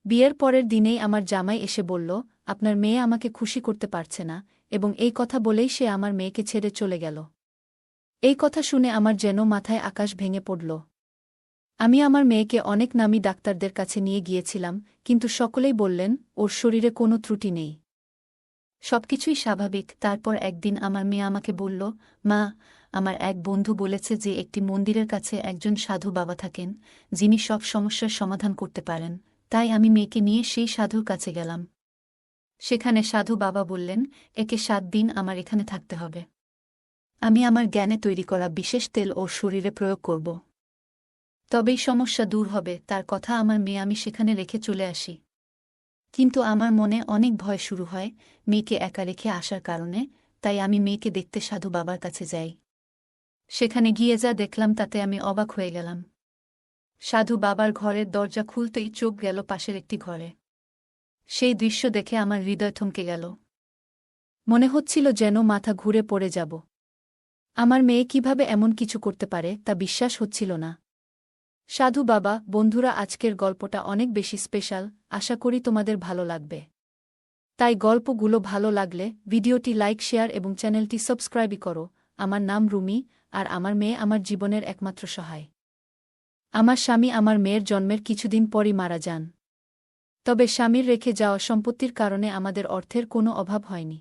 বিয়ের পরের দিনেই আমার জামাই এসে বলল, আপনার মেয়ে আমাকে খুশি করতে পারছে না, এবং এই কথা বলেই সে আমার মেয়েকে ছেড়ে চলে গেল। এই কথা শুনে আমার যেন মাথায় আকাশ ভেঙে পড়ল। আমি আমার মেয়েকে অনেক নামী ডাক্তারদের কাছে নিয়ে গিয়েছিলাম, কিন্তু সকলেই বললেন ওর শরীরে কোনো ত্রুটি নেই, সবকিছুই স্বাভাবিক। তারপর একদিন আমার মেয়ে আমাকে বলল, মা, আমার এক বন্ধু বলেছে যে একটি মন্দিরের কাছে একজন সাধু বাবা থাকেন, যিনি সব সমস্যার সমাধান করতে পারেন। তাই আমি মেয়েকে নিয়ে সেই সাধুর কাছে গেলাম। সেখানে সাধু বাবা বললেন, একে 7 দিন আমার এখানে থাকতে হবে। আমি আমার জ্ঞানে তৈরি করা বিশেষ তেল ওর শরীরে প্রয়োগ করব। তবেই সমস্যা দূর হবে। তার কথা আমার মেয়ে আমি সেখানে রেখে চলে আসি। কিন্তু আমার মনে অনেক ভয় শুরু হয় মেয়েকে একা রেখে আসার কারণে। তাই আমি মেয়েকে দেখতে সাধু বাবার কাছে যাই। সেখানে গিয়ে যা দেখলাম তাতে আমি অবাক হয়ে গেলাম। সাধু বাবার ঘরের দরজা খুলতেই চোখ গেল পাশের একটি ঘরে। সেই দৃশ্য দেখে আমার হৃদয় থমকে গেল। মনে হচ্ছিল যেন মাথা ঘুরে পড়ে যাব। আমার মেয়ে কিভাবে এমন কিছু করতে পারে তা বিশ্বাস হচ্ছিল না। সাধু বাবা, বন্ধুরা, আজকের গল্পটা অনেক বেশি স্পেশাল, আশা করি তোমাদের ভালো লাগবে। তাই গল্পগুলো ভালো লাগলে ভিডিওটি লাইক, শেয়ার এবং চ্যানেলটি সাবস্ক্রাইব করো। আমার নাম রুমি, আর আমার মেয়ে আমার জীবনের একমাত্র সহায়। আমার স্বামী আমার মেয়ের জন্মের কিছুদিন পরই মারা যান। তবে স্বামীর রেখে যাওয়া সম্পত্তির কারণে আমাদের অর্থের কোনো অভাব হয়নি।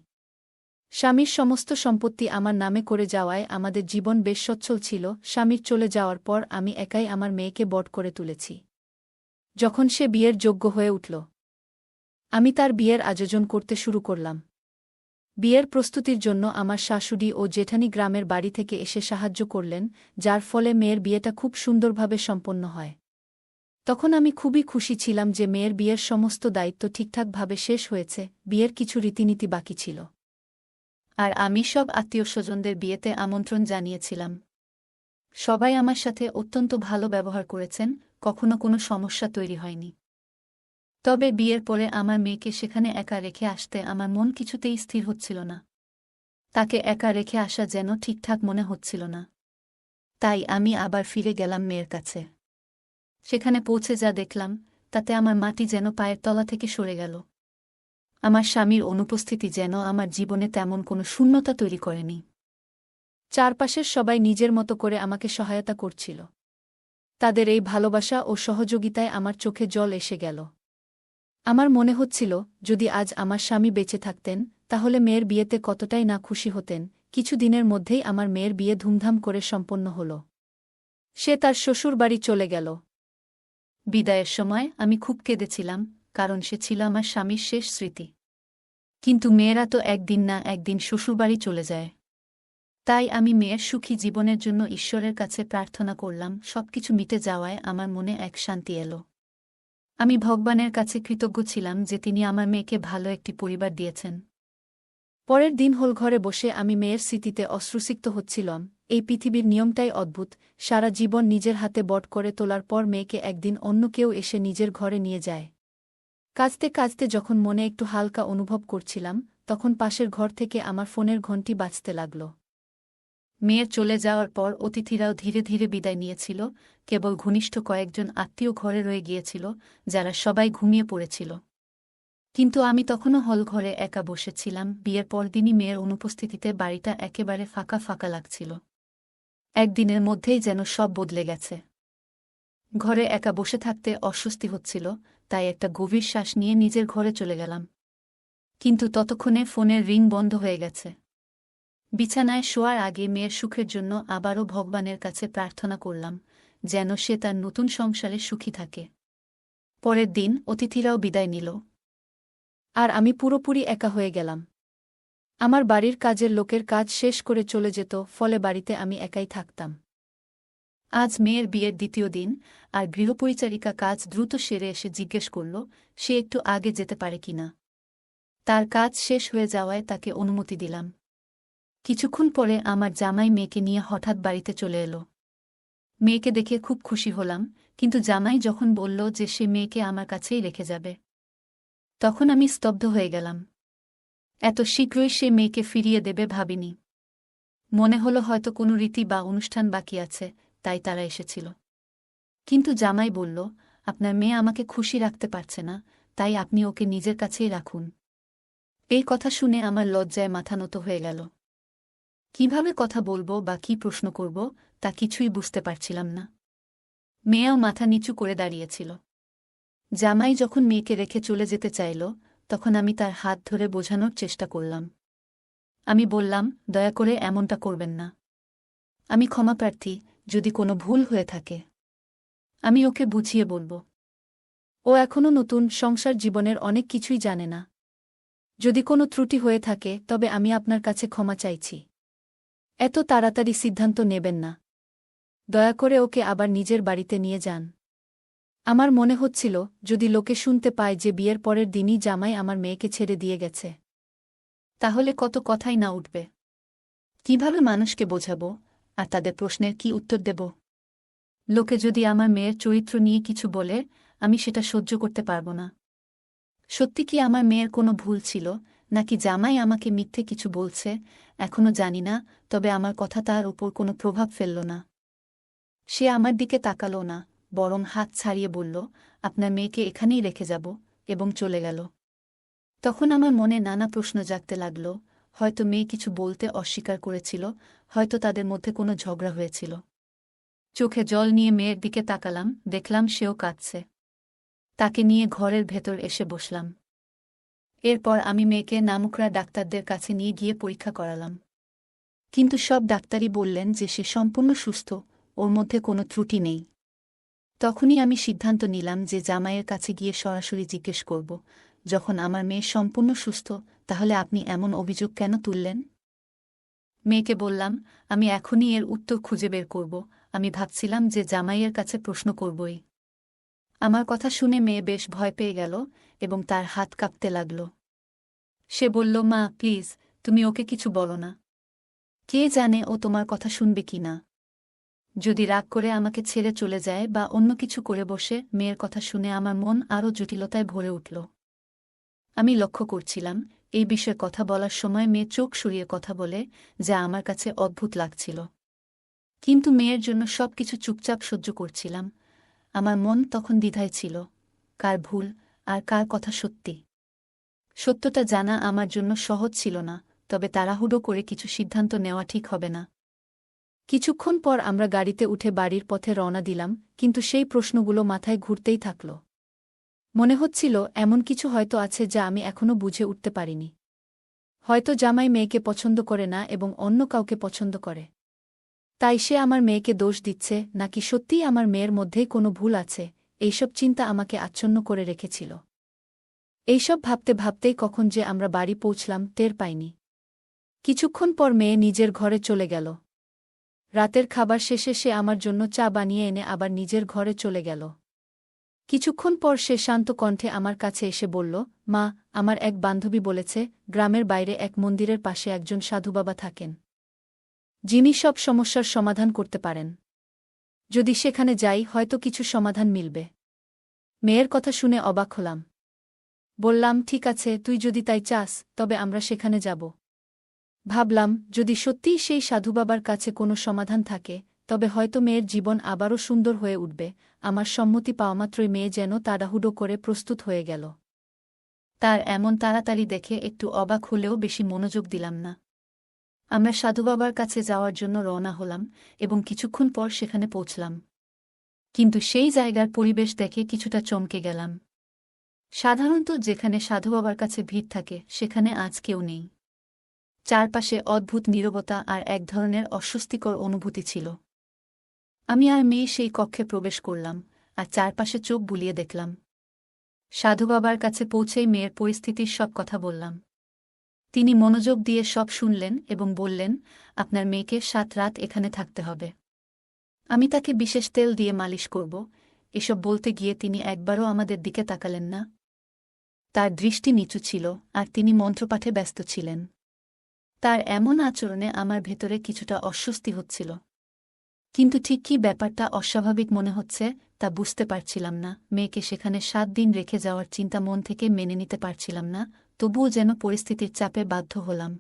স্বামীর সমস্ত সম্পত্তি আমার নামে করে যাওয়ায় আমাদের জীবন বেশ সচ্ছল ছিল। স্বামীর চলে যাওয়ার পর আমি একাই আমার মেয়েকে বড় করে তুলেছি। যখন সে বিয়ের যোগ্য হয়ে উঠল, আমি তার বিয়ের আয়োজন করতে শুরু করলাম। বিয়ের প্রস্তুতির জন্য আমার শাশুড়ি ও জেঠানি গ্রামের বাড়ি থেকে এসে সাহায্য করলেন, যার ফলে মেয়ের বিয়েটা খুব সুন্দরভাবে সম্পন্ন হয়। তখন আমি খুবই খুশি ছিলাম যে মেয়ের বিয়ের সমস্ত দায়িত্ব ঠিকঠাকভাবে শেষ হয়েছে। বিয়ের কিছু রীতিনীতি বাকি ছিল, আর আমি সব আত্মীয়স্বজনদের বিয়েতে আমন্ত্রণ জানিয়েছিলাম। সবাই আমার সাথে অত্যন্ত ভালো ব্যবহার করেছেন, কখনো কোনো সমস্যা তৈরি হয়নি। তবে বিয়ের পরে আমার মেয়েকে সেখানে একা রেখে আসতে আমার মন কিছুতেই স্থির হচ্ছিল না। তাকে একা রেখে আসা যেন ঠিকঠাক মনে হচ্ছিল না। তাই আমি আবার ফিরে গেলাম মেয়ের কাছে। সেখানে পৌঁছে যা দেখলাম তাতে আমার মাটি যেন পায়ের তলা থেকে সরে গেল। আমার স্বামীর অনুপস্থিতি যেন আমার জীবনে তেমন কোনো শূন্যতা তৈরি করেনি। চারপাশের সবাই নিজের মতো করে আমাকে সহায়তা করছিল। তাদের এই ভালোবাসা ও সহযোগিতায় আমার চোখে জল এসে গেল। আমার মনে হচ্ছিল, যদি আজ আমার স্বামী বেঁচে থাকতেন তাহলে মেয়ের বিয়েতে কতটাই না খুশি হতেন। কিছু দিনের মধ্যেই আমার মেয়ের বিয়ে ধুমধাম করে সম্পন্ন হল। সে তার শ্বশুরবাড়ি চলে গেল। বিদায়ের সময় আমি খুব কেঁদেছিলাম, কারণ সে ছিল আমার স্বামীর শেষ স্মৃতি। কিন্তু মেয়েরা তো একদিন না একদিন শ্বশুরবাড়ি চলে যায়। তাই আমি মেয়ের সুখী জীবনের জন্য ঈশ্বরের কাছে প্রার্থনা করলাম। সবকিছু মিটে যাওয়ায় আমার মনে এক শান্তি এলো। আমি ভগবানের কাছে কৃতজ্ঞ ছিলাম যে তিনি আমার মেয়েকে ভালো একটি পরিবার দিয়েছেন। পরের দিন হলঘরে বসে আমি মেয়ের স্মৃতিতে অশ্রুসিক্ত হচ্ছিলাম। এই পৃথিবীর নিয়মটাই অদ্ভুত। সারা জীবন নিজের হাতে বট করে তোলার পর মেয়েকে একদিন অন্য কেউ এসে নিজের ঘরে নিয়ে যায়। কাঁদতে কাঁদতে যখন মনে একটু হালকা অনুভব করছিলাম, তখন পাশের ঘর থেকে আমার ফোনের ঘণ্টি বাজতে লাগল। মেয়ের চলে যাওয়ার পর অতিথিরাও ধীরে ধীরে বিদায় নিয়েছিল। কেবল ঘনিষ্ঠ কয়েকজন আত্মীয় ঘরে রয়ে গিয়েছিল, যারা সবাই ঘুমিয়ে পড়েছিল। কিন্তু আমি তখনও হলঘরে একা বসেছিলাম। বিয়ের পরদিনই মেয়ের অনুপস্থিতিতে বাড়িটা একেবারে ফাঁকা ফাঁকা লাগছিল। একদিনের মধ্যেই যেন সব বদলে গেছে। ঘরে একা বসে থাকতে অস্বস্তি হচ্ছিল, তাই একটা গভীর শ্বাস নিয়ে নিজের ঘরে চলে গেলাম। কিন্তু ততক্ষণে ফোনের রিং বন্ধ হয়ে গেছে। বিছানায় শোয়ার আগে মেয়ের সুখের জন্য আবারও ভগবানের কাছে প্রার্থনা করলাম, যেন সে তার নতুন সংসারে সুখী থাকে। পরের দিন অতিথিরাও বিদায় নিল, আর আমি পুরোপুরি একা হয়ে গেলাম। আমার বাড়ির কাজের লোকের কাজ শেষ করে চলে যেত, ফলে বাড়িতে আমি একাই থাকতাম। আজ মেয়ের বিয়ের দ্বিতীয় দিন, আর গৃহপরিচারিকা কাজ দ্রুত সেরে এসে জিজ্ঞেস করল সে একটু আগে যেতে পারে কিনা। তার কাজ শেষ হয়ে যাওয়ায় তাকে অনুমতি দিলাম। কিছুক্ষণ পরে আমার জামাই মেয়েকে নিয়ে হঠাৎ বাড়িতে চলে এলো। মেয়েকে দেখে খুব খুশি হলাম, কিন্তু জামাই যখন বলল যে সে মেয়েকে আমার কাছেই রেখে যাবে, তখন আমি স্তব্ধ হয়ে গেলাম। এত শীঘ্রই সে মেয়েকে ফিরিয়ে দেবে ভাবিনি। মনে হলো হয়তো কোনো রীতি বা অনুষ্ঠান বাকি আছে, তাই তারা এসেছিল। কিন্তু জামাই বলল, আপনার মেয়ে আমাকে খুশি রাখতে পারছে না, তাই আপনি ওকে নিজের কাছেই রাখুন। এই কথা শুনে আমার লজ্জায় মাথা নত হয়ে গেল। কিভাবে কথা বলবো বা কি প্রশ্ন করব তা কিছুই বুঝতে পারছিলাম না। মেয়েও মাথা নিচু করে দাঁড়িয়েছিল। জামাই যখন মেয়েকে রেখে চলে যেতে চাইল, তখন আমি তার হাত ধরে বোঝানোর চেষ্টা করলাম। আমি বললাম, দয়া করে এমনটা করবেন না। আমি ক্ষমাপ্রার্থী যদি কোনো ভুল হয়ে থাকে। আমি ওকে বুঝিয়ে বলব। ও এখনও নতুন, সংসার জীবনের অনেক কিছুই জানে না। যদি কোনো ত্রুটি হয়ে থাকে তবে আমি আপনার কাছে ক্ষমা চাইছি। এত তাড়াতাড়ি সিদ্ধান্ত নেবেন না। দয়া করে ওকে আবার নিজের বাড়িতে নিয়ে যান। আমার মনে হচ্ছিল, যদি লোকে শুনতে পায় যে বিয়ের পরের দিনই জামাই আমার মেয়েকে ছেড়ে দিয়ে গেছে, তাহলে কত কথাই না উঠবে। কিভাবে মানুষকে বোঝাবো, আর তাদের প্রশ্নের কি উত্তর দেব? লোকে যদি আমার মেয়ের চরিত্র নিয়ে কিছু বলে, আমি সেটা সহ্য করতে পারব না। সত্যি কি আমার মেয়ের কোনো ভুল ছিল, নাকি জামাই আমাকে মিথ্যে কিছু বলছে, এখনও জানি না, তবে আমার কথা তার উপর কোনো প্রভাব ফেলল না। সে আমার দিকে তাকালো না, বরং হাত ছাড়িয়ে বলল, আপনার মেয়েকে এখানেই রেখে যাব, এবং চলে গেল। তখন আমার মনে নানা প্রশ্ন জাগতে লাগল। হয়তো মেয়ে কিছু বলতে অস্বীকার করেছিল, হয়তো তাদের মধ্যে কোনো ঝগড়া হয়েছিল। চোখে জল নিয়ে মেয়ের দিকে তাকালাম, দেখলাম সেও কাঁদছে। তাকে নিয়ে ঘরের ভেতর এসে বসলাম। এরপর আমি মেয়েকে নামকরা ডাক্তারদের কাছে নিয়ে গিয়ে পরীক্ষা করালাম। কিন্তু সব ডাক্তারই বললেন যে সে সম্পূর্ণ সুস্থ, ওর মধ্যে কোনো ত্রুটি নেই। তখনই আমি সিদ্ধান্ত নিলাম যে জামাইয়ের কাছে গিয়ে সরাসরি জিজ্ঞেস করব, যখন আমার মেয়ে সম্পূর্ণ সুস্থ, তাহলে আপনি এমন অভিযোগ কেন তুললেন? মেয়েকে বললাম, আমি এখনই এর উত্তর খুঁজে বের করব। আমি ভাবছিলাম যে জামাইয়ের কাছে প্রশ্ন করবই। আমার কথা শুনে মেয়ে বেশ ভয় পেয়ে গেল এবং তার হাত কাঁপতে লাগল। সে বলল, মা প্লিজ, তুমি ওকে কিছু বলো না। কে জানে ও তোমার কথা শুনবে কি না। যদি রাগ করে আমাকে ছেড়ে চলে যায় বা অন্য কিছু করে বসে। মেয়ের কথা শুনে আমার মন আরও জটিলতায় ভরে উঠল। আমি লক্ষ্য করছিলাম, এই বিষয়ে কথা বলার সময় মেয়ে চোখ সরিয়ে কথা বলে, যা আমার কাছে অদ্ভুত লাগছিল। কিন্তু মেয়ের জন্য সবকিছু চুপচাপ সহ্য করছিলাম। আমার মন তখন দ্বিধায় ছিল, কার ভুল আর কার কথা সত্যি। সত্যটা জানা আমার জন্য সহজ ছিল না, তবে তাড়াহুড়ো করে কিছু সিদ্ধান্ত নেওয়া ঠিক হবে না। কিছুক্ষণ পর আমরা গাড়িতে উঠে বাড়ির পথে রওনা দিলাম, কিন্তু সেই প্রশ্নগুলো মাথায় ঘুরতেই থাকল। মনে হচ্ছিল এমন কিছু হয়তো আছে যা আমি এখনও বুঝে উঠতে পারিনি। হয়তো জামাই মেয়েকে পছন্দ করে না এবং অন্য কাউকে পছন্দ করে। তাই সে আমার মেয়েকে দোষ দিচ্ছে, নাকি সত্যিই আমার মেয়ের মধ্যেই কোনো ভুল আছে, এইসব চিন্তা আমাকে আচ্ছন্ন করে রেখেছিল। এইসব ভাবতে ভাবতেই কখন যে আমরা বাড়ি পৌঁছলাম টের পাইনি। কিছুক্ষণ পর মেয়ে নিজের ঘরে চলে গেল। রাতের খাবার শেষে সে আমার জন্য চা বানিয়ে এনে আবার নিজের ঘরে চলে গেল। কিছুক্ষণ পর সে শান্ত কণ্ঠে আমার কাছে এসে বলল, মা, আমার এক বান্ধবী বলেছে, গ্রামের বাইরে এক মন্দিরের পাশে একজন সাধুবাবা থাকেন, যিনি সব সমস্যার সমাধান করতে পারেন। যদি সেখানে যাই হয়তো কিছু সমাধান মিলবে। মেয়ের কথা শুনে অবাক হলাম। বললাম, ঠিক আছে, তুই যদি তাই চাস, তবে আমরা সেখানে যাব। ভাবলাম, যদি সত্যিই সেই সাধুবাবার কাছে কোনো সমাধান থাকে, তবে হয়তো মেয়ের জীবন আবারও সুন্দর হয়ে উঠবে। আমার সম্মতি পাওয়ামাত্রই মেয়ে যেন তাড়াহুড়ো করে প্রস্তুত হয়ে গেল। তার এমন তাড়াতাড়ি দেখে একটু অবাক হলেও বেশি মনোযোগ দিলাম না। আমরা সাধুবাবার কাছে যাওয়ার জন্য রওনা হলাম এবং কিছুক্ষণ পর সেখানে পৌঁছলাম। কিন্তু সেই জায়গার পরিবেশ দেখে কিছুটা চমকে গেলাম। সাধারণত যেখানে সাধুবাবার কাছে ভিড় থাকে সেখানে আজ কেউ নেই। চারপাশে অদ্ভুত নীরবতা আর এক ধরনের অস্বস্তিকর অনুভূতি ছিল। আমি আর মেয়ে সেই কক্ষে প্রবেশ করলাম আর চারপাশে চোখ বুলিয়ে দেখলাম। সাধুবাবার কাছে পৌঁছেই মেয়ের পরিস্থিতির সব কথা বললাম। তিনি মনোযোগ দিয়ে সব শুনলেন এবং বললেন, আপনার মেয়েকে 7 রাত এখানে থাকতে হবে। আমি তাকে বিশেষ তেল দিয়ে মালিশ করব। এসব বলতে গিয়ে তিনি একবারও আমাদের দিকে তাকালেন না। তার দৃষ্টি নিচু ছিল আর তিনি মন্ত্রপাঠে ব্যস্ত ছিলেন। তার এমন আচরণে আমার ভেতরে কিছুটা অস্বস্তি হচ্ছিল। কিন্তু ঠিক কী ব্যাপারটা অস্বাভাবিক মনে হচ্ছে তা বুঝতে পারছিলাম না। মেয়েকে সেখানে 7 দিন রেখে যাওয়ার চিন্তা মন থেকে মেনে নিতে পারছিলাম না, তবুও যেন পরিস্থিতির চাপে বাধ্য হলাম।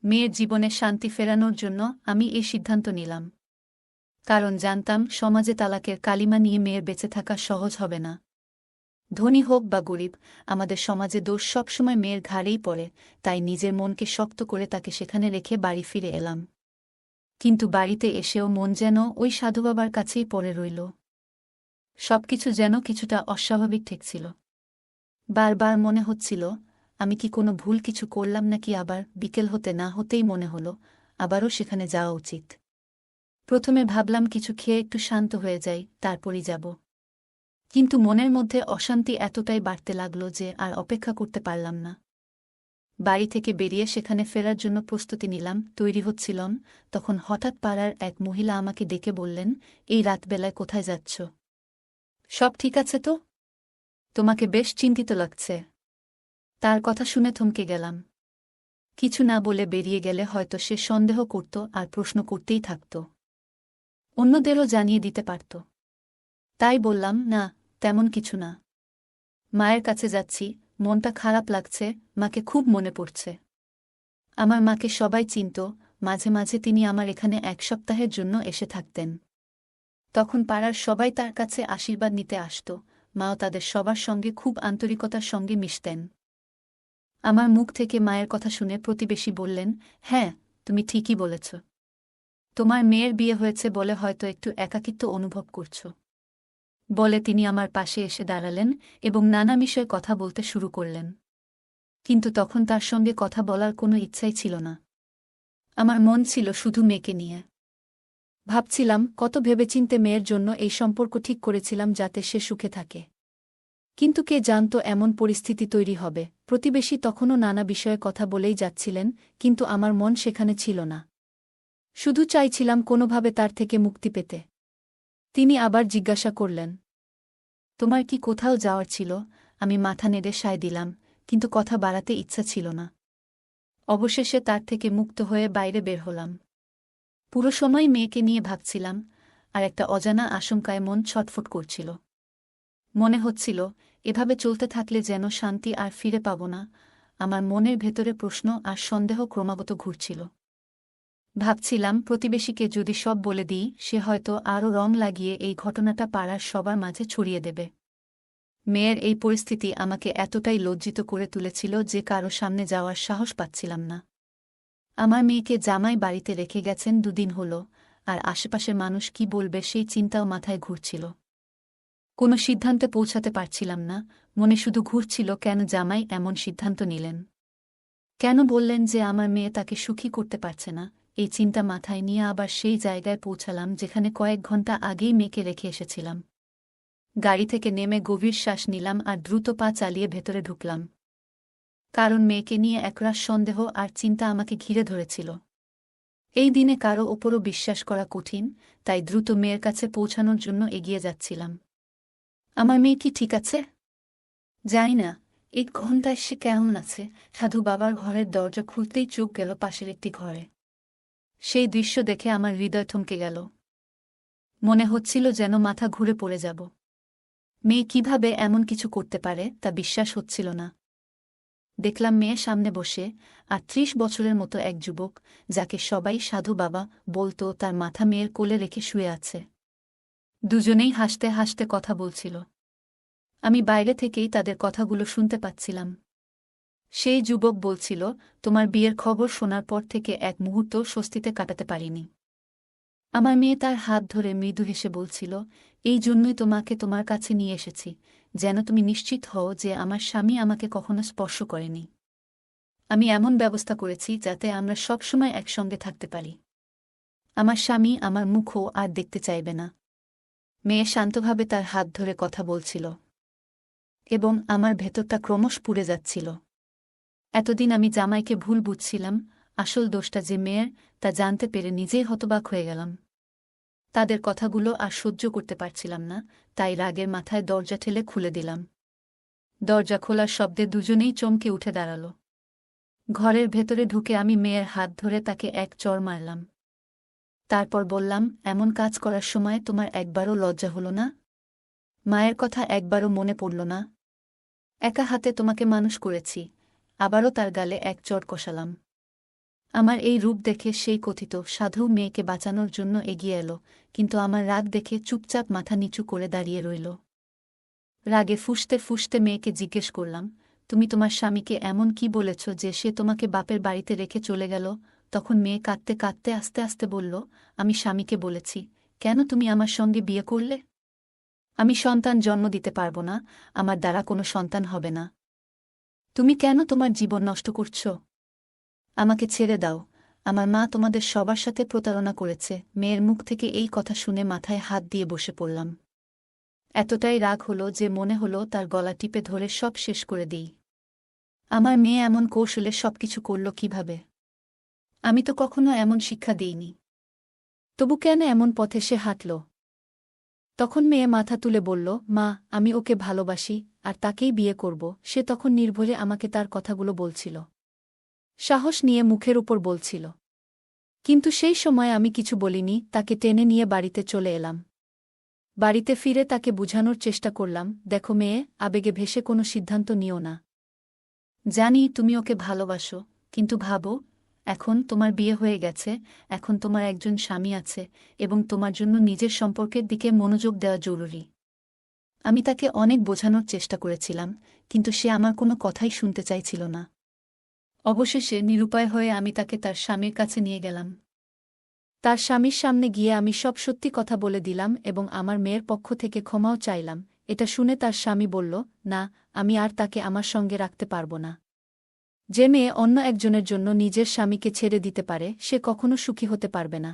মেয়ের জীবনে শান্তি ফেরানোর জন্য আমি এই সিদ্ধান্ত নিলাম। কারণ জানতাম সমাজে তালাকের কালিমা নিয়ে মেয়ের বেঁচে থাকা সহজ হবে না। ধনী হোক বা গরিব, আমাদের সমাজে দোষ সবসময় মেয়ের ঘাড়েই পড়ে, তাই নিজের মনকে শক্ত করে তাকে সেখানে রেখে বাড়ি ফিরে এলাম। কিন্তু বাড়িতে এসেও মন যেন ওই সাধুবাবার কাছেই পড়ে রইল। সবকিছু যেন কিছুটা অস্বাভাবিক ঠেকছিল। বারবার মনে হচ্ছিল, আমি কি কোনো ভুল কিছু করলাম নাকি? আবার বিকেল হতে না হতেই মনে হলো আবারও সেখানে যাওয়া উচিত। প্রথমে ভাবলাম কিছু খেয়ে একটু শান্ত হয়ে যাই, তারপরই যাব। কিন্তু মনের মধ্যে অশান্তি এতটাই বাড়তে লাগল যে আর অপেক্ষা করতে পারলাম না। বাড়ি থেকে বেরিয়ে সেখানে ফেরার জন্য প্রস্তুতি নিলাম, তৈরি হচ্ছিলাম, তখন হঠাৎ পাড়ার এক মহিলা আমাকে ডেকে বললেন, এই রাতবেলায় কোথায় যাচ্ছ? সব ঠিক আছে তো? তোমাকে বেশ চিন্তিত লাগছে। তার কথা শুনে থমকে গেলাম। কিছু না বলে বেরিয়ে গেলে হয়তো সে সন্দেহ করত আর প্রশ্ন করতেই থাকত। অন্যদেরও জানিয়ে দিতে পারত। তাই বললাম, না, তেমন কিছু না। মায়ের কাছে যাচ্ছি, মনটা খারাপ লাগছে, মাকে খুব মনে পড়ছে। আমার মাকে সবাই চিনত, মাঝে মাঝে তিনি আমার এখানে 1 সপ্তাহের জন্য এসে থাকতেন। তখন পাড়ার সবাই তার কাছে আশীর্বাদ নিতে আসত, মাও তাদের সবার সঙ্গে খুব আন্তরিকতার সঙ্গে মিশতেন। আমার মুখ থেকে মায়ের কথা শুনে প্রতিবেশী বললেন, হ্যাঁ, তুমি ঠিকই বলেছ। তোমার মেয়ের বিয়ে হয়েছে বলে হয়তো একটু একাকিত্ব অনুভব করছ। বলে তিনি আমার পাশে এসে দাঁড়ালেন এবং নানা বিষয়ে কথা বলতে শুরু করলেন। কিন্তু তখন তার সঙ্গে কথা বলার কোনো ইচ্ছাই ছিল না। আমার মন ছিল শুধু মেয়েকে নিয়ে। ভাবছিলাম, কত ভেবেচিন্তে মেয়ের জন্য এই সম্পর্ক ঠিক করেছিলাম যাতে সে সুখে থাকে। কিন্তু কে জানত এমন পরিস্থিতি তৈরি হবে। প্রতিবেশী তখনও নানা বিষয়ে কথা বলেই যাচ্ছিলেন, কিন্তু আমার মন সেখানে ছিল না। শুধু চাইছিলাম কোনোভাবে তার থেকে মুক্তি পেতে। তিনি আবার জিজ্ঞাসা করলেন, তোমার কি কোথাও যাওয়ার ছিল? আমি মাথা নেড়ে সায় দিলাম, কিন্তু কথা বাড়াতে ইচ্ছা ছিল না। অবশেষে তার থেকে মুক্ত হয়ে বাইরে বের হলাম। পুরো সময় মেয়েকে নিয়ে ভাবছিলাম, আর একটা অজানা আশঙ্কায় মন ছটফট করছিল। মনে হচ্ছিল, এভাবে চলতে থাকলে যেন শান্তি আর ফিরে পাব না। আমার মনের ভেতরে প্রশ্ন আর সন্দেহ ক্রমাগত ঘুরছিল। ভাবছিলাম, প্রতিবেশীকে যদি সব বলে দিই, সে হয়তো আরও রং লাগিয়ে এই ঘটনাটা পাড়ার সবার মাঝে ছড়িয়ে দেবে। মেয়ের এই পরিস্থিতি আমাকে এতটাই লজ্জিত করে তুলেছিল যে কারো সামনে যাওয়ার সাহস পাচ্ছিলাম না। আমার মেয়েকে জামাই বাড়িতে রেখে গেছেন 2 দিন হল, আর আশেপাশের মানুষ কি বলবে সেই চিন্তাও মাথায় ঘুরছিল। কোনো সিদ্ধান্তে পৌঁছাতে পারছিলাম না, মনে শুধু ঘুরছিল কেন জামাই এমন সিদ্ধান্ত নিলেন। কেন বললেন যে আমার মেয়ে তাকে সুখী করতে পারছে না? এই চিন্তা মাথায় নিয়ে আবার সেই জায়গায় পৌঁছালাম যেখানে কয়েক ঘন্টা আগেই মেয়েকে রেখে এসেছিলাম। গাড়ি থেকে নেমে গভীর শ্বাস নিলাম আর দ্রুত পা চালিয়ে ভেতরে ঢুকলাম। কারণ মেয়েকে নিয়ে একরাশ সন্দেহ আর চিন্তা আমাকে ঘিরে ধরেছিল। এই দিনে কারো ওপরও বিশ্বাস করা কঠিন, তাই দ্রুত মেয়ের কাছে পৌঁছানোর জন্য এগিয়ে যাচ্ছিলাম। আমার মেয়ে কি ঠিক আছে? জানি না, 1 ঘণ্টায় সে কেমন আছে। সাধু বাবার ঘরের দরজা খুলতেই চোখ গেল পাশের একটি ঘরে। সেই দৃশ্য দেখে আমার হৃদয় থমকে গেল। মনে হচ্ছিল যেন মাথা ঘুরে পড়ে যাব। মেয়ে কিভাবে এমন কিছু করতে পারে তা বিশ্বাস হচ্ছিল না। দেখলাম মেয়ে সামনে বসে, আর 30 বছরের মতো এক যুবক, যাকে সবাই সাধু বাবা বলত, তার মাথা মেয়ের কোলে রেখে শুয়ে আছে। দুজনেই হাসতে হাসতে কথা বলছিল। আমি বাইরে থেকেই তাদের কথাগুলো শুনতে পাচ্ছিলাম। সেই যুবক বলছিল, তোমার বিয়ের খবর শোনার পর থেকে এক মুহূর্ত স্বস্তিতে কাটাতে পারিনি। আমার মেয়ে তার হাত ধরে মৃদু হেসে বলছিল, এই জন্যই তোমাকে তোমার কাছে নিয়ে এসেছি, যেন তুমি নিশ্চিত হও যে আমার স্বামী আমাকে কখনো স্পর্শ করেনি। আমি এমন ব্যবস্থা করেছি যাতে আমরা সবসময় একসঙ্গে থাকতে পারি। আমার স্বামী আমার মুখও আর দেখতে চাইবে না। মেয়ে শান্তভাবে তার হাত ধরে কথা বলছিল, এবং আমার ভেতরটা ক্রমশ পুড়ে যাচ্ছিল। এতদিন আমি জামাইকে ভুল বুঝছিলাম, আসল দোষটা যে মেয়ের, তা জানতে পেরে নিজেই হতবাক হয়ে গেলাম। তাদের কথাগুলো আর সহ্য করতে পারছিলাম না, তাই রাগের মাথায় দরজা ঠেলে খুলে দিলাম। দরজা খোলার শব্দে দুজনেই চমকে উঠে দাঁড়াল। ঘরের ভেতরে ঢুকে আমি মেয়ের হাত ধরে তাকে এক চড় মারলাম। তারপর বললাম, এমন কাজ করার সময় তোমার একবারও লজ্জা হল না? মায়ের কথা একবারও মনে পড়ল না? একা হাতে তোমাকে মানুষ করেছি। আবারও তার গালে এক চড় কষালাম। আমার এই রূপ দেখে সেই কথিত সাধু মেয়েকে বাঁচানোর জন্য এগিয়ে এলো, কিন্তু আমার রাগ দেখে চুপচাপ মাথা নিচু করে দাঁড়িয়ে রইল। রাগে ফুঁসতে ফুঁসতে মেয়েকে জিজ্ঞেস করলাম, তুমি তোমার স্বামীকে এমন কি বলেছ যে সে তোমাকে বাপের বাড়িতে রেখে চলে গেল? তখন মেয়ে কাঁদতে কাঁদতে আস্তে আস্তে বলল, আমি স্বামীকে বলেছি, কেন তুমি আমার সঙ্গে বিয়ে করলে? আমি সন্তান জন্ম দিতে পারব না, আমার দ্বারা কোনো সন্তান হবে না। তুমি কেন তোমার জীবন নষ্ট করছ? আমাকে ছেড়ে দাও, আমার মা তোমাদের সবার সাথে প্রতারণা করেছে। মেয়ের মুখ থেকে এই কথা শুনে মাথায় হাত দিয়ে বসে পড়লাম। এতটাই রাগ হলো যে মনে হলো তার গলা টিপে ধরে সব শেষ করে দিই। আমার মেয়ে এমন কৌশলে সবকিছু করল কিভাবে? আমি তো কখনো এমন শিক্ষা দিইনি। তবু কেন এমন পথে সে হাঁটল? তখন মেয়ে মাথা তুলে বলল, মা, আমি ওকে ভালোবাসি আর তাকেই বিয়ে করব। সে তখন নির্ভয়ে আমাকে তার কথাগুলো বলছিল, সাহস নিয়ে মুখের উপর বলছিল। কিন্তু সেই সময় আমি কিছু বলিনি, তাকে টেনে নিয়ে বাড়িতে চলে এলাম। বাড়িতে ফিরে তাকে বুঝানোর চেষ্টা করলাম, দেখো মেয়ে, আবেগে ভেসে কোনো সিদ্ধান্ত নিও না। জানি তুমি ওকে ভালোবাসো, কিন্তু ভাবো, এখন তোমার বিয়ে হয়ে গেছে, এখন তোমার একজন স্বামী আছে এবং তোমার জন্য নিজের সম্পর্কের দিকে মনোযোগ দেওয়া জরুরি। আমি তাকে অনেক বোঝানোর চেষ্টা করেছিলাম, কিন্তু সে আমার কোনো কথাই শুনতে চাইছিল না। অবশেষে নিরুপায় হয়ে আমি তাকে তার স্বামীর কাছে নিয়ে গেলাম। তার স্বামীর সামনে গিয়ে আমি সব সত্যি কথা বলে দিলাম এবং আমার মেয়ের পক্ষ থেকে ক্ষমাও চাইলাম। এটা শুনে তার স্বামী বলল, না, আমি আর তাকে আমার সঙ্গে রাখতে পারব না। যে মেয়ে অন্য একজনের জন্য নিজের স্বামীকে ছেড়ে দিতে পারে সে কখনো সুখী হতে পারবে না।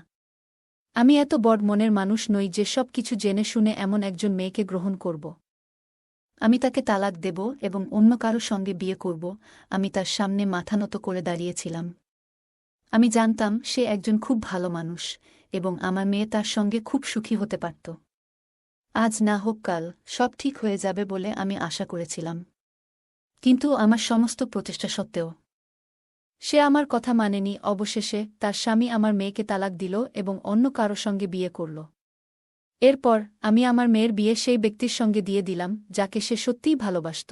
আমি এত বড় মনের মানুষ নই যে সব কিছু জেনে শুনে এমন একজন মেয়েকে গ্রহণ করব। আমি তাকে তালাক দেব এবং অন্য কারো সঙ্গে বিয়ে করব। আমি তার সামনে মাথা নত করে দাঁড়িয়েছিলাম। আমি জানতাম সে একজন খুব ভালো মানুষ এবং আমার মেয়ে তার সঙ্গে খুব সুখী হতে পারত। আজ না হোক কাল সব ঠিক হয়ে যাবে বলে আমি আশা করেছিলাম। কিন্তু আমার সমস্ত প্রচেষ্টা সত্ত্বেও সে আমার কথা মানেনি। অবশেষে তার স্বামী আমার মেয়েকে তালাক দিল এবং অন্য কারো সঙ্গে বিয়ে করল। এরপর আমি আমার মেয়ের বিয়ে সেই ব্যক্তির সঙ্গে দিয়ে দিলাম যাকে সে সত্যিই ভালোবাসত।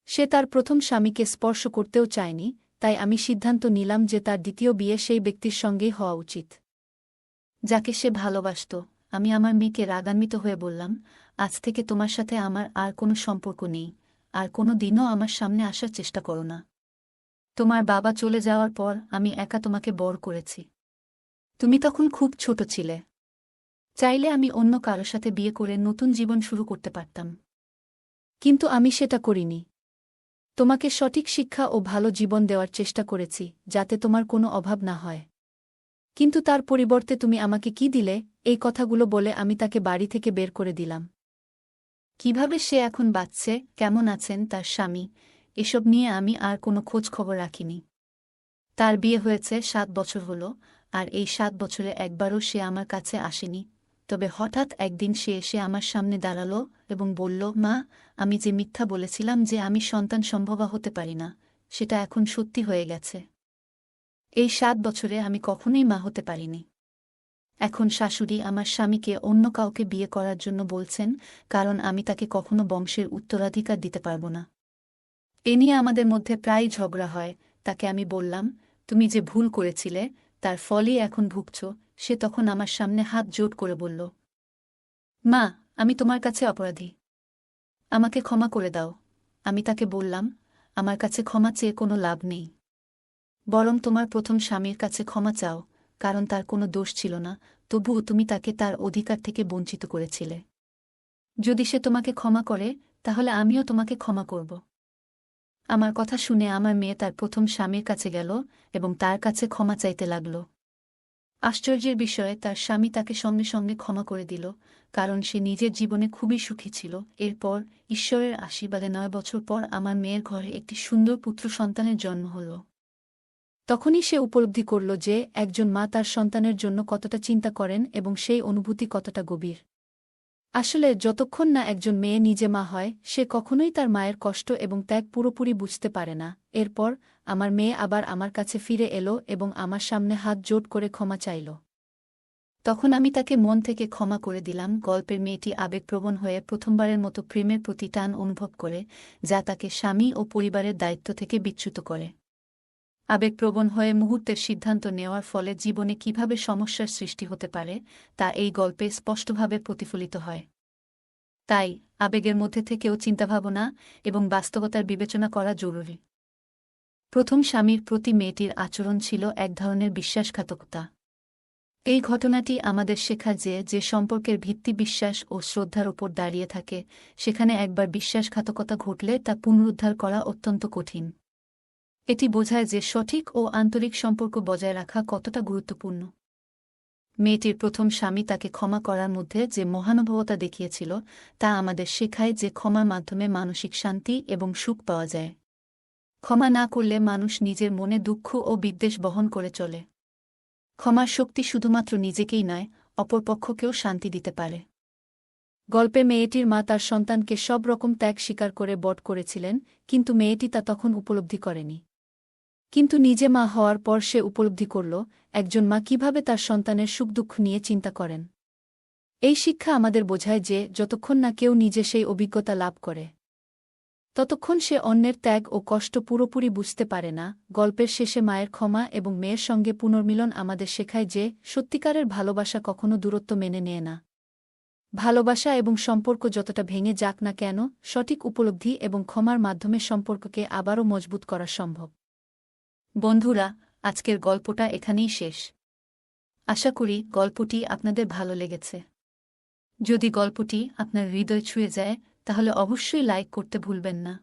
সে তার প্রথম স্বামীকে স্পর্শ করতেও চায়নি, তাই আমি সিদ্ধান্ত নিলাম যে তার দ্বিতীয় বিয়ে সেই ব্যক্তির সঙ্গেই হওয়া উচিত যাকে সে ভালোবাসত। আমি আমার মেয়েকে রাগান্বিত হয়ে বললাম, আজ থেকে তোমার সাথে আমার আর কোনো সম্পর্ক নেই, আর কোনো দিনও আমার সামনে আসার চেষ্টা করো না। তোমার বাবা চলে যাওয়ার পর আমি একা তোমাকে বড় করেছি। তুমি তখন খুব ছোট ছিলে। চাইলে আমি অন্য কারো সাথে বিয়ে করে নতুন জীবন শুরু করতে পারতাম, কিন্তু আমি সেটা করিনি। তোমাকে সঠিক শিক্ষা ও ভালো জীবন দেওয়ার চেষ্টা করেছি যাতে তোমার কোনো অভাব না হয়। কিন্তু তার পরিবর্তে তুমি আমাকে কি দিলে? এই কথাগুলো বলে আমি তাকে বাড়ি থেকে বের করে দিলাম। কিভাবে সে এখন বাঁচছে, কেমন আছেন তার স্বামী, এসব নিয়ে আমি আর কোনো খোঁজ খবর রাখিনি। তার বিয়ে হয়েছে 7 বছর হলো, আর এই 7 বছরে একবারও সে আমার কাছে আসেনি। তবে হঠাৎ একদিন সে এসে আমার সামনে দাঁড়াল এবং বলল, মা, আমি যে মিথ্যা বলেছিলাম যে আমি সন্তান সম্ভবা হতে পারি না, সেটা এখন সত্যি হয়ে গেছে। এই 7 বছরে আমি কখনোই মা হতে পারিনি। এখন শাশুড়ি আমার স্বামীকে অন্য কাউকে বিয়ে করার জন্য বলছেন, কারণ আমি তাকে কখনো বংশের উত্তরাধিকার দিতে পারব না। এ নিয়ে আমাদের মধ্যে প্রায় ঝগড়া হয়। তাকে আমি বললাম, তুমি যে ভুল করেছিলে তার ফলই এখন ভুগছ। সে তখন আমার সামনে হাত জোড় করে বলল, মা, আমি তোমার কাছে অপরাধী, আমাকে ক্ষমা করে দাও। আমি তাকে বললাম, আমার কাছে ক্ষমা চেয়ে কোনো লাভ নেই, বরং তোমার প্রথম স্বামীর কাছে ক্ষমা চাও, কারণ তার কোনো দোষ ছিল না, তবুও তুমি তাকে তার অধিকার থেকে বঞ্চিত করেছিলে। যদি সে তোমাকে ক্ষমা করে তাহলে আমিও তোমাকে ক্ষমা করব। আমার কথা শুনে আমার মেয়ে তার প্রথম স্বামীর কাছে গেল এবং তার কাছে ক্ষমা চাইতে লাগল। আশ্চর্যের বিষয়ে তার স্বামী তাকে সঙ্গে সঙ্গে ক্ষমা করে দিল, কারণ সে নিজের জীবনে খুবই সুখী ছিল। এরপর ঈশ্বরের আশীর্বাদে 9 বছর পর আমার মেয়ের ঘরে একটি সুন্দর পুত্র সন্তানের জন্ম হল। তখনই সে উপলব্ধি করল যে একজন মা তার সন্তানের জন্য কতটা চিন্তা করেন এবং সেই অনুভূতি কতটা গভীর। আসলে যতক্ষণ না একজন মেয়ে নিজে মা হয় সে কখনোই তার মায়ের কষ্ট এবং ত্যাগ পুরোপুরি বুঝতে পারে না। এরপর আমার মেয়ে আবার আমার কাছে ফিরে এলো এবং আমার সামনে হাত জোড় করে ক্ষমা চাইল। তখন আমি তাকে মন থেকে ক্ষমা করে দিলাম। গল্পের মেয়েটি আবেগপ্রবণ হয়ে প্রথমবারের মতো প্রেমের প্রতি টান অনুভব করে, যা তাকে স্বামী ও পরিবারের দায়িত্ব থেকে বিচ্যুত করে। আবেগপ্রবণ হয়ে মুহূর্তের সিদ্ধান্ত নেওয়ার ফলে জীবনে কিভাবে সমস্যার সৃষ্টি হতে পারে তা এই গল্পে স্পষ্টভাবে প্রতিফলিত হয়। তাই আবেগের মধ্যে থেকেও চিন্তাভাবনা এবং বাস্তবতার বিবেচনা করা জরুরি। প্রথম স্বামীর প্রতি মেয়েটির আচরণ ছিল এক ধরনের বিশ্বাসঘাতকতা। এই ঘটনাটি আমাদের শেখায় যে সম্পর্কের ভিত্তি বিশ্বাস ও শ্রদ্ধার উপর দাঁড়িয়ে থাকে, সেখানে একবার বিশ্বাসঘাতকতা ঘটলে তা পুনরুদ্ধার করা অত্যন্ত কঠিন। এটি বোঝায় যে সঠিক ও আন্তরিক সম্পর্ক বজায় রাখা কতটা গুরুত্বপূর্ণ। মেয়েটির প্রথম স্বামী তাকে ক্ষমা করার মধ্যে যে মহানুভবতা দেখিয়েছিল, তা আমাদের শেখায় যে ক্ষমার মাধ্যমে মানসিক শান্তি এবং সুখ পাওয়া যায়। ক্ষমা না করলে মানুষ নিজের মনে দুঃখ ও বিদ্বেষ বহন করে চলে। ক্ষমার শক্তি শুধুমাত্র নিজেকেই নয়, অপরপক্ষকেও শান্তি দিতে পারে। গল্পে মেয়েটির মা তার সন্তানকে সব রকম ত্যাগ স্বীকার করে বট করেছিলেন, কিন্তু মেয়েটি তা তখন উপলব্ধি করেনি। কিন্তু নিজে মা হওয়ার পর সে উপলব্ধি করল, একজন মা কিভাবে তার সন্তানের সুখ দুঃখ নিয়ে চিন্তা করেন। এই শিক্ষা আমাদের বোঝায় যে যতক্ষণ না কেউ নিজে সেই অভিজ্ঞতা লাভ করে, ততক্ষণ সে অন্যের ত্যাগ ও কষ্ট পুরোপুরি বুঝতে পারে না। গল্পের শেষে মায়ের ক্ষমা এবং মেয়ের সঙ্গে পুনর্মিলন আমাদের শেখায় যে সত্যিকারের ভালোবাসা কখনো দূরত্ব মেনে নেয় না। ভালোবাসা এবং সম্পর্ক যতটা ভেঙে যাক না কেন, সঠিক উপলব্ধি এবং ক্ষমার মাধ্যমে সম্পর্ককে আবারও মজবুত করা সম্ভব। বন্ধুরা, আজকের গল্পটা এখানেই শেষ। আশা করি গল্পটি আপনাদের ভালো লেগেছে। যদি গল্পটি আপনার হৃদয় ছুঁয়ে যায়, তাহলে অবশ্যই লাইক করতে ভুলবেন না।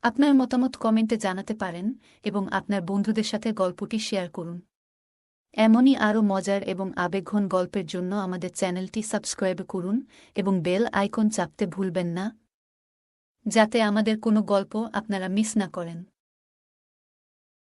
আপনার মতামত কমেন্টে জানাতে পারেন এবং আপনার বন্ধুদের সাথে গল্পটি শেয়ার করুন। এমনই আরও মজার এবং আবেগঘন গল্পের জন্য আমাদের চ্যানেলটি সাবস্ক্রাইব করুন এবং বেল আইকন চাপতে ভুলবেন না, যাতে আমাদের কোনো গল্প আপনারা মিস না করেন।